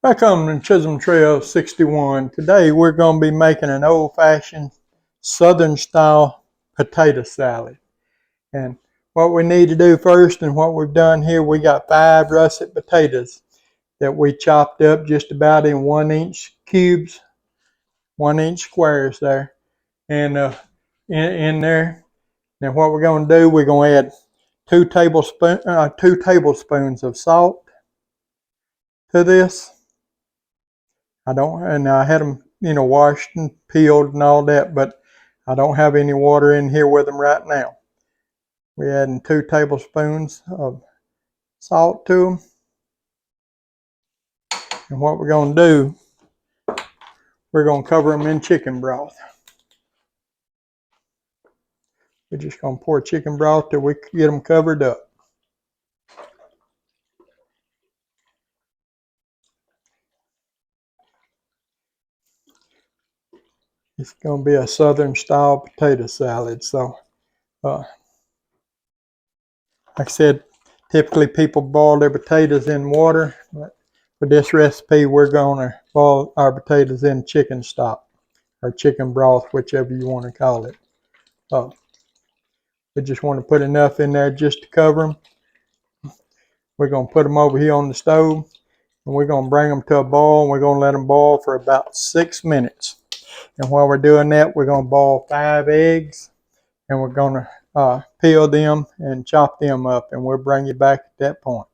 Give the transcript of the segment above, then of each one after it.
Welcome to Chisholm Trail 61. Today we're going to be making an old-fashioned Southern style potato salad. And what we need to do first, and what we've done here, we got 5 russet potatoes that we chopped up just about in 1-inch cubes, 1-inch squares there. And in there, now what we're going to do, we're going to add 2 tablespoons of salt to this. I had them, washed and peeled and all that, but I don't have any water in here with them right now. We're adding 2 tablespoons of salt to them. And what we're going to do, we're going to cover them in chicken broth. We're just going to pour chicken broth till we get them covered up. It's going to be a Southern style potato salad. So, like I said, typically people boil their potatoes in water, but for this recipe, we're going to boil our potatoes in chicken stock or chicken broth, whichever you want to call it. We just want to put enough in there just to cover them. We're going to put them over here on the stove, and we're going to bring them to a boil, and we're going to let them boil for about 6 minutes. And while we're doing that, we're going to boil 5 eggs, and we're going to peel them and chop them up, and we'll bring you back at that point.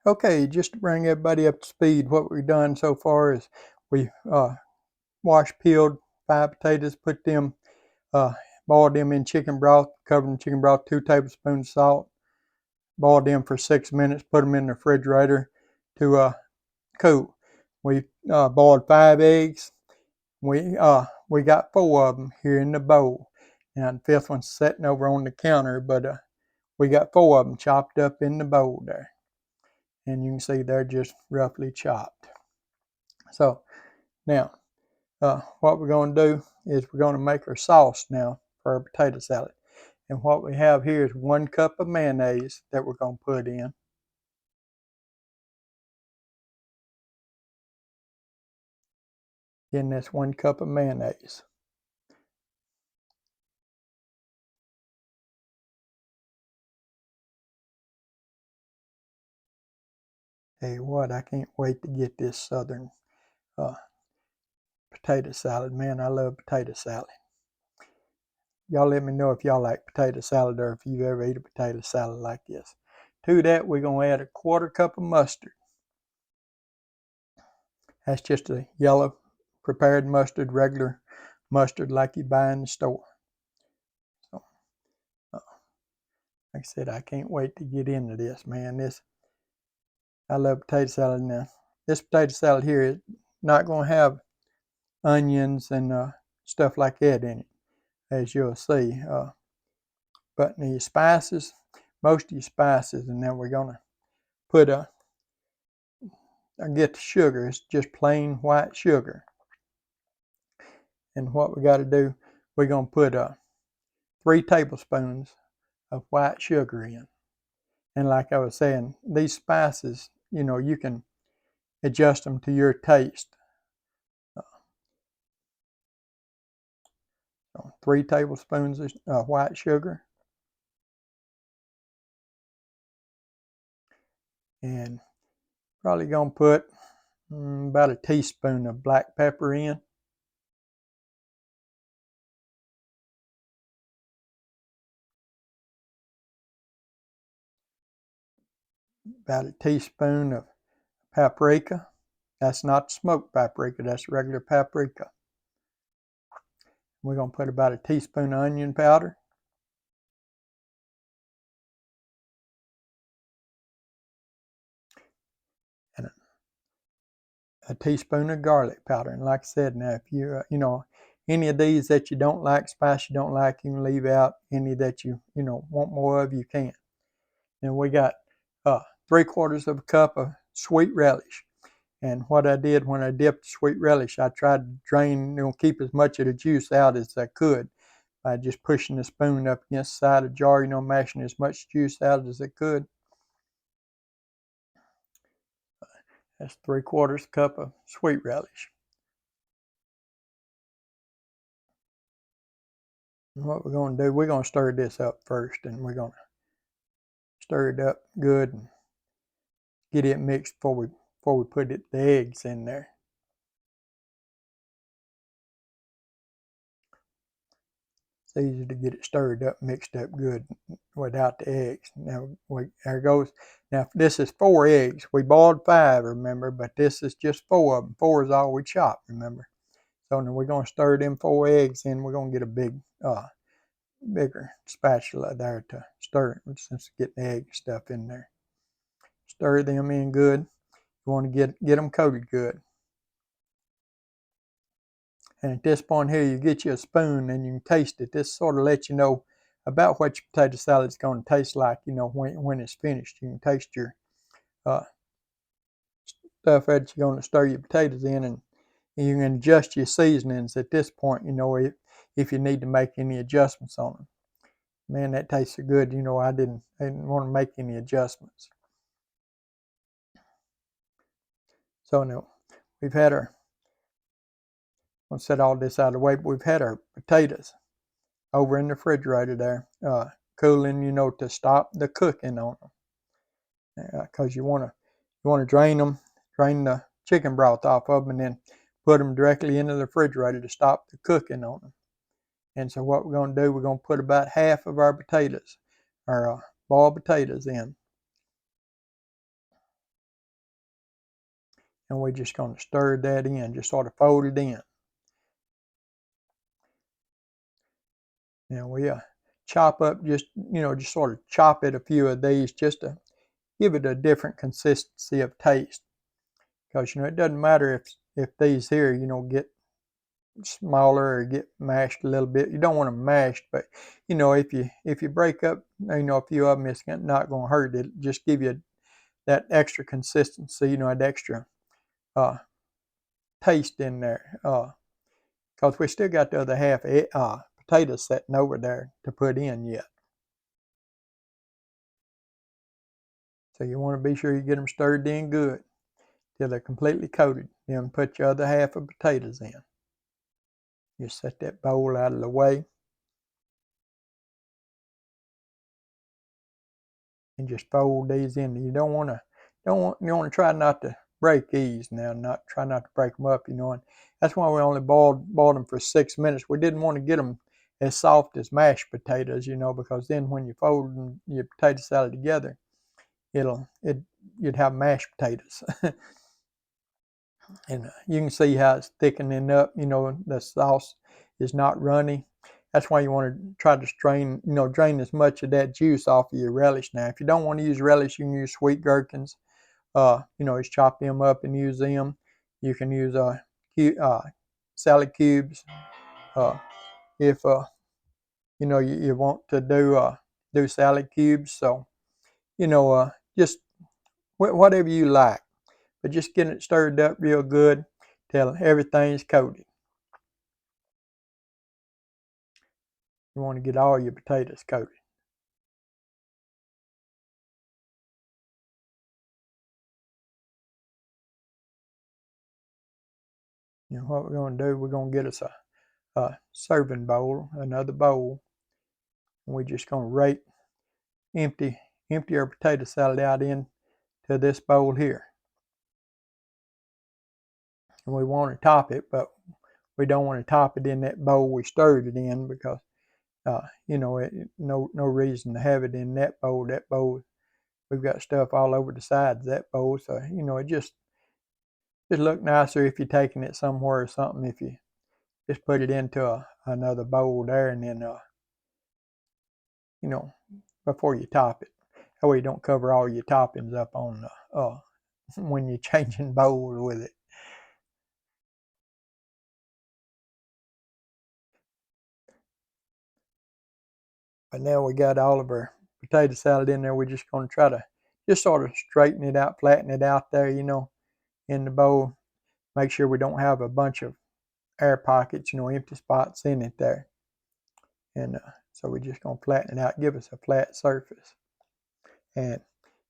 Okay, just to bring everybody up to speed, what we've done so far is we washed, peeled 5 potatoes, put them, boiled them in chicken broth, covered in chicken broth, 2 tablespoons of salt, boiled them for 6 minutes, put them in the refrigerator to cool. We boiled 5 eggs. We got 4 of them here in the bowl. Now the 5th one's sitting over on the counter, but we got 4 of them chopped up in the bowl there. And you can see they're just roughly chopped. So now what we're going to do is we're going to make our sauce now for our potato salad. And what we have here is 1 cup of mayonnaise that we're going to put in. Again, that's 1 cup of mayonnaise. Hey, what, I can't wait to get this Southern potato salad. Man, I love potato salad. Y'all let me know if y'all like potato salad or if you've ever eaten a potato salad like this. To that, we're going to add a 1/4 cup of mustard. That's just a yellow prepared mustard, regular mustard like you buy in the store. So, like I said, I can't wait to get into this, man. I love potato salad now. This potato salad here is not going to have onions and stuff like that in it, as you'll see. But the spices, most of your spices, and then we're going to put get the sugar. It's just plain white sugar. And what we got to do, we're going to put 3 tablespoons of white sugar in. And like I was saying, these spices, you can adjust them to your taste. So 3 tablespoons of white sugar. And probably going to put about a teaspoon of black pepper in. About a teaspoon of paprika. That's not smoked paprika, that's regular paprika. We're going to put about a teaspoon of onion powder. And a teaspoon of garlic powder. And like I said, now if you, any of these that you don't like, spice you don't like, you can leave out. Any that you, want more of, you can. And we got 3/4 of a cup of sweet relish. And what I did when I dipped sweet relish, I tried to drain, keep as much of the juice out as I could by just pushing the spoon up against the side of the jar, mashing as much juice out as I could. That's 3/4 cup of sweet relish. And what we're going to do, we're going to stir this up first, and we're going to stir it up good and get it mixed before we put the eggs in there. It's easy to get it stirred up, mixed up good without the eggs. Now, there goes. Now, this is 4 eggs. We boiled 5, remember, but this is just 4 of them. 4 is all we chop, remember. So now we're going to stir them 4 eggs in. We're going to get a bigger spatula there to stir it, since we get the egg stuff in there. Stir them in good. You want to get them coated good. And at this point here, you get you a spoon and you can taste it. This sort of lets you know about what your potato salad is going to taste like, when it's finished. You can taste your stuff that you're going to stir your potatoes in, and you can adjust your seasonings at this point, if you need to make any adjustments on them. Man, that tastes so good. I didn't want to make any adjustments. So now we've had I'll set all this out of the way, but we've had our potatoes over in the refrigerator there, cooling, to stop the cooking on them. Because you want to drain the chicken broth off of them, and then put them directly into the refrigerator to stop the cooking on them. And so what we're going to do, we're going to put about half of our potatoes, our boiled potatoes in. And we're just going to stir that in, just sort of fold it in. We chop up, just sort of chop it a few of these, just to give it a different consistency of taste. Because it doesn't matter if these here get smaller or get mashed a little bit. You don't want them mashed, but if you break up a few of them, it's not going to hurt. It just give you that extra consistency, that extra taste in there. Because we still got the other half potatoes sitting over there to put in yet. So you want to be sure you get them stirred in good till they're completely coated. Then put your other half of potatoes in. Just set that bowl out of the way. And just fold these in. You want to try not to break these now. Try not to break them up, and that's why we only boiled them for 6 minutes. We didn't want to get them as soft as mashed potatoes, because then when you fold your potato salad together, you'd have mashed potatoes. And you can see how it's thickening up. The sauce is not runny. That's why you want to try to drain as much of that juice off of your relish. Now, if you don't want to use relish, you can use sweet gherkins. Just chop them up and use them. You can use salad cubes. If you want to do salad cubes. So just whatever you like, but just getting it stirred up real good till everything's coated. You want to get all your potatoes coated. What we're going to do, we're going to get us a serving bowl, another bowl, and we're just going to empty our potato salad out into this bowl here. And we want to top it, but we don't want to top it in that bowl we stirred it in, because no reason to have it in that bowl. That bowl, we've got stuff all over the sides of that bowl, so it just look nicer if you're taking it somewhere or something. If you just put it into another bowl there, and then before you top it, that way you don't cover all your toppings up on when you're changing bowls with it. But now we got all of our potato salad in there. We're just going to try to just sort of straighten it out, flatten it out there, in the bowl. Make sure we don't have a bunch of air pockets, empty spots in it there. And so we're just going to flatten it out, give us a flat surface. And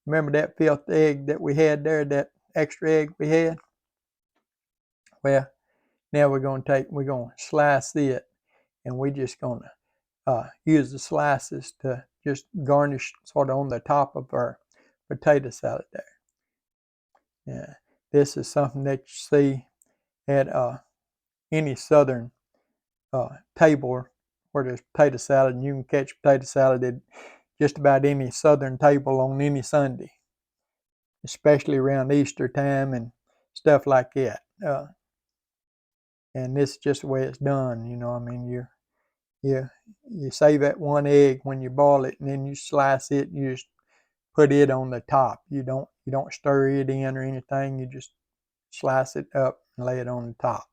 remember that fifth egg that we had there, that extra egg we had. Well, now we're going to slice it, and we're just going to use the slices to just garnish sort of on the top of our potato salad there. Yeah, this is something that you see at any southern table where there's potato salad, and you can catch potato salad at just about any southern table on any Sunday, especially around Easter time and stuff like that. And this is just the way it's done. You know, I mean, you save that one egg when you boil it, and then you slice it. And you just put it on the top. You don't stir it in or anything. You just slice it up and lay it on the top.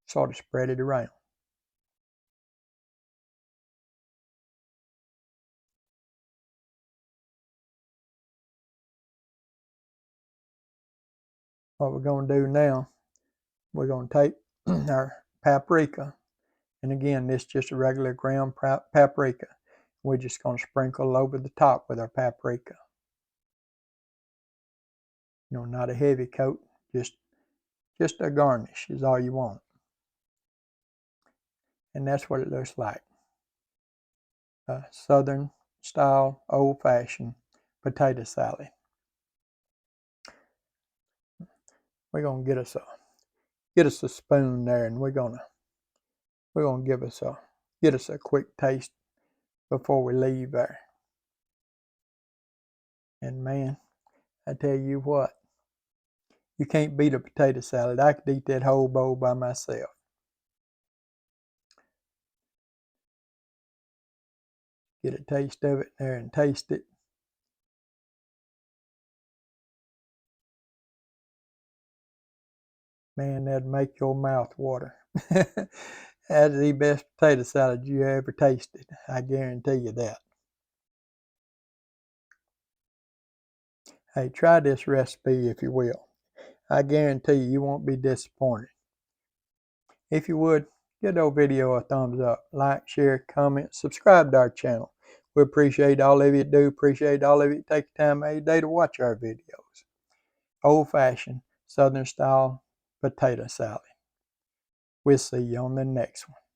Sort of spread it around. What we're going to do now, we're going to take our paprika, and again, this is just a regular ground paprika. We're just going to sprinkle over the top with our paprika. You know, not a heavy coat, just a garnish is all you want. And that's what it looks like. A Southern style, old-fashioned potato salad. We're going to get us a spoon there, and we're going to get us a quick taste before we leave there. And man, I tell you what, you can't beat a potato salad. I could eat that whole bowl by myself. Get a taste of it there and taste it. Man, that'd make your mouth water. That's the best potato salad you ever tasted. I guarantee you that. Hey, try this recipe if you will. I guarantee you won't be disappointed. If you would, give the video a thumbs up. Like, share, comment, subscribe to our channel. We appreciate all of you do. Appreciate all of you take the time every day to watch our videos. Old-fashioned, Southern style potato salad. We'll see you on the next one.